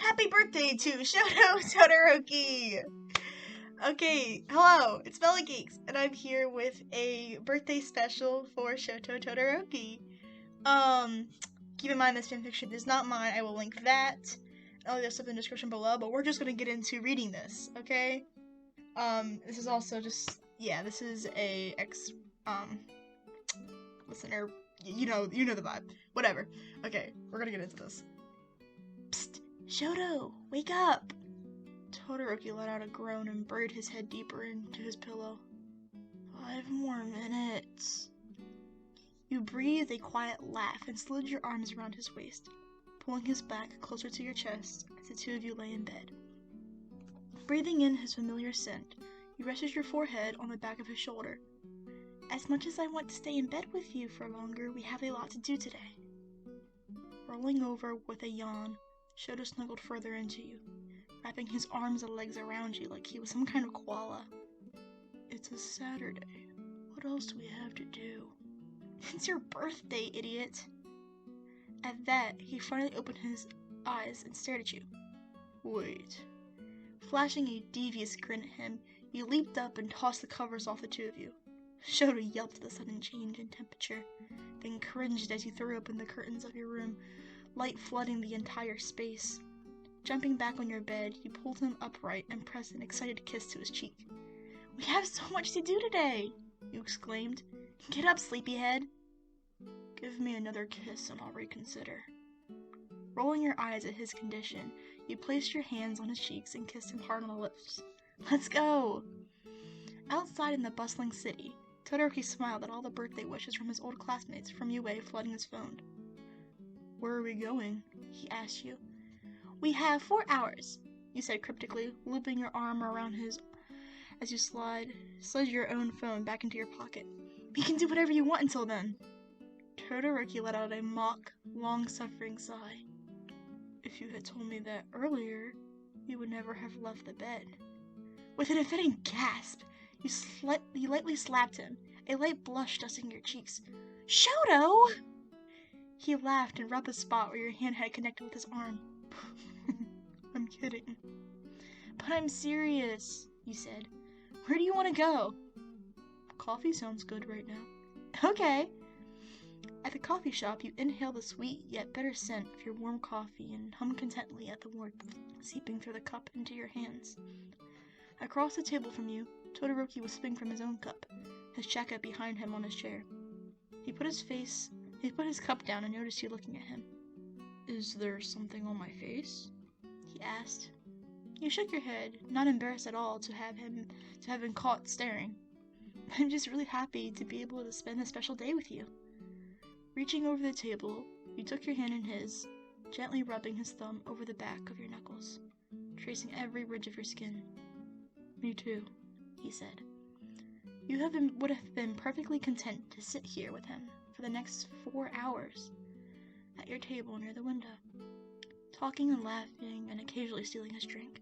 Happy birthday to Shoto Todoroki! Okay, hello, it's Belly Geeks, and I'm here with a birthday special for Shoto Todoroki. Keep in mind this fanfiction is not mine. I will link that. I'll leave stuff in the description below, but we're just gonna get into reading this, okay? This is also just, this is a listener, you know the vibe. Whatever. Okay, we're gonna get into this. Psst! Shoto, wake up! Todoroki let out a groan and buried his head deeper into his pillow. 5 more minutes. You breathed a quiet laugh and slid your arms around his waist, pulling his back closer to your chest as the two of you lay in bed. Breathing in his familiar scent, you rested your forehead on the back of his shoulder. As much as I want to stay in bed with you for longer, we have a lot to do today. Rolling over with a yawn, Shoto snuggled further into you, wrapping his arms and legs around you like he was some kind of koala. It's a Saturday. What else do we have to do? It's your birthday, idiot. At that, he finally opened his eyes and stared at you. Wait. Flashing a devious grin at him, you leaped up and tossed the covers off the two of you. Shoto yelped at the sudden change in temperature, then cringed as you threw open the curtains of your room, light flooding the entire space. Jumping back on your bed, you pulled him upright and pressed an excited kiss to his cheek. We have so much to do today, you exclaimed. Get up, sleepyhead. Give me another kiss and I'll reconsider. Rolling your eyes at his condition, you placed your hands on his cheeks and kissed him hard on the lips. Let's go! Outside in the bustling city, Todoroki smiled at all the birthday wishes from his old classmates from UA flooding his phone. Where are we going? He asked you. We have 4 hours, you said cryptically, looping your arm around his as you slid your own phone back into your pocket. We can do whatever you want until then. Todoroki let out a mock, long-suffering sigh. If you had told me that earlier, you would never have left the bed. With an offending gasp, you lightly slapped him, a light blush dusting your cheeks. Shoto! He laughed and rubbed the spot where your hand had connected with his arm. I'm kidding. But I'm serious, you said. Where do you want to go? Coffee sounds good right now. Okay. At the coffee shop, you inhale the sweet yet bitter scent of your warm coffee and hum contentedly at the warmth seeping through the cup into your hands. Across the table from you, Todoroki was sipping from his own cup, his jacket behind him on his chair. He put his cup down and noticed you looking at him. Is there something on my face? He asked. You shook your head, not embarrassed at all to have been caught staring. I'm just really happy to be able to spend a special day with you. Reaching over the table, you took your hand in his, gently rubbing his thumb over the back of your knuckles, tracing every ridge of your skin. Me too, he said. You would have been perfectly content to sit here with him for the next 4 hours, at your table near the window, talking and laughing and occasionally stealing his drink.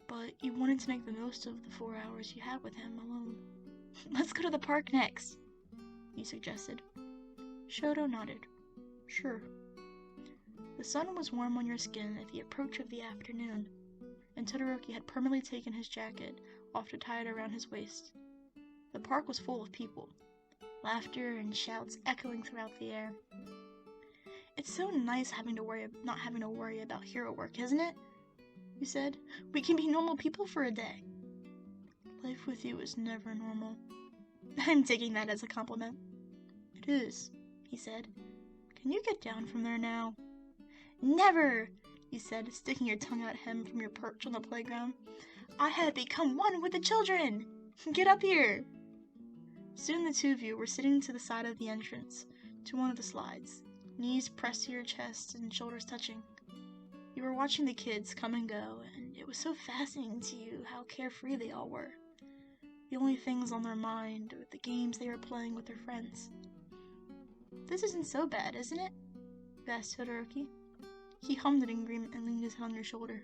But you wanted to make the most of the 4 hours you had with him alone. Let's go to the park next, you suggested. Shoto nodded. Sure. The sun was warm on your skin at the approach of the afternoon, and Todoroki had permanently taken his jacket off to tie it around his waist. The park was full of people, laughter and shouts echoing throughout the air. It's so nice not having to worry about hero work, isn't it? You said. We can be normal people for a day. Life with you is never normal. I'm taking that as a compliment. It is, he said. Can you get down from there now? Never, you said, sticking your tongue out at him from your perch on the playground. I have become one with the children. Get up here. Soon the two of you were sitting to the side of the entrance to one of the slides, knees pressed to your chest and shoulders touching. You were watching the kids come and go, and it was so fascinating to you how carefree they all were. The only things on their mind were the games they were playing with their friends. This isn't so bad, isn't it? You asked Todoroki. He hummed in agreement and leaned his head on your shoulder.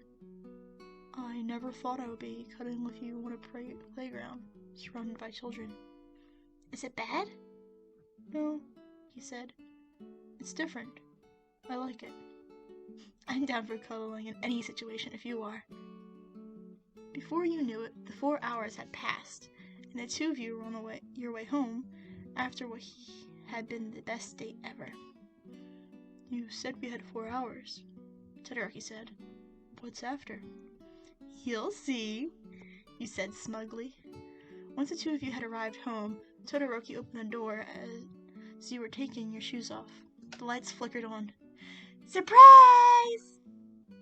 I never thought I would be cuddling with you on a playground, surrounded by children. Is it bad? No, he said. It's different. I like it. I'm down for cuddling in any situation if you are. Before you knew it, the 4 hours had passed, and the two of you were on your way home after what had been the best date ever. You said we had 4 hours, Todoroki said. What's after? You'll see, you said smugly. Once the two of you had arrived home, Todoroki opened the door as you were taking your shoes off. The lights flickered on. Surprise!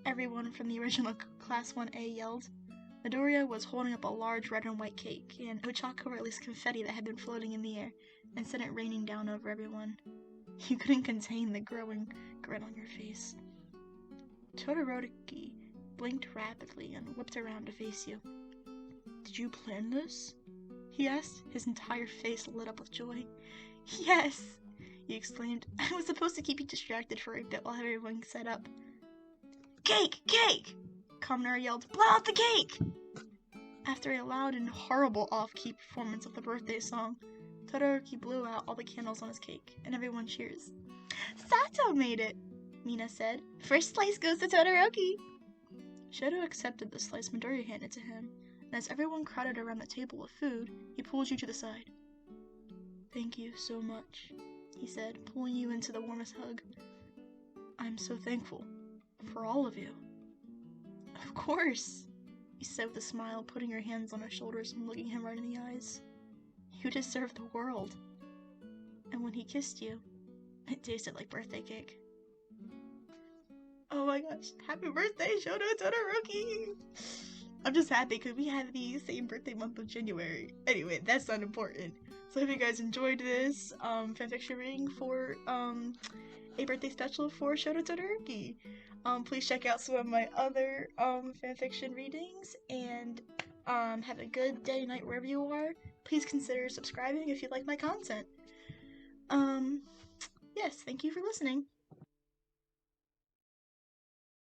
Everyone from the original Class 1A yelled. Midoriya was holding up a large red and white cake, and Ochako released confetti that had been floating in the air and sent it raining down over everyone. You couldn't contain the growing grin on your face. Todoroki blinked rapidly and whipped around to face you. Did you plan this? He asked, his entire face lit up with joy. Yes, he exclaimed. I was supposed to keep you distracted for a bit while everyone set up. Cake! Cake! Kamnara yelled, blow out the cake! After a loud and horrible off-key performance of the birthday song, Todoroki blew out all the candles on his cake, and everyone cheers. Sato made it, Mina said. First slice goes to Todoroki. Shoto accepted the slice Midoriya handed to him, and as everyone crowded around the table with food, he pulled you to the side. Thank you so much, he said, pulling you into the warmest hug. I'm so thankful for all of you. Of course, you said with a smile, putting your hands on his shoulders and looking him right in the eyes. You deserve the world. And when he kissed you, it tasted like birthday cake. Oh my gosh, happy birthday, Shoto Todoroki! I'm just happy because we have the same birthday month of January. Anyway, that's not important. So I hope you guys enjoyed this fanfiction reading for a birthday special for Shoto Todoroki. Please check out some of my other fanfiction readings, and have a good day, night, wherever you are. Please consider subscribing if you like my content. Yes, thank you for listening.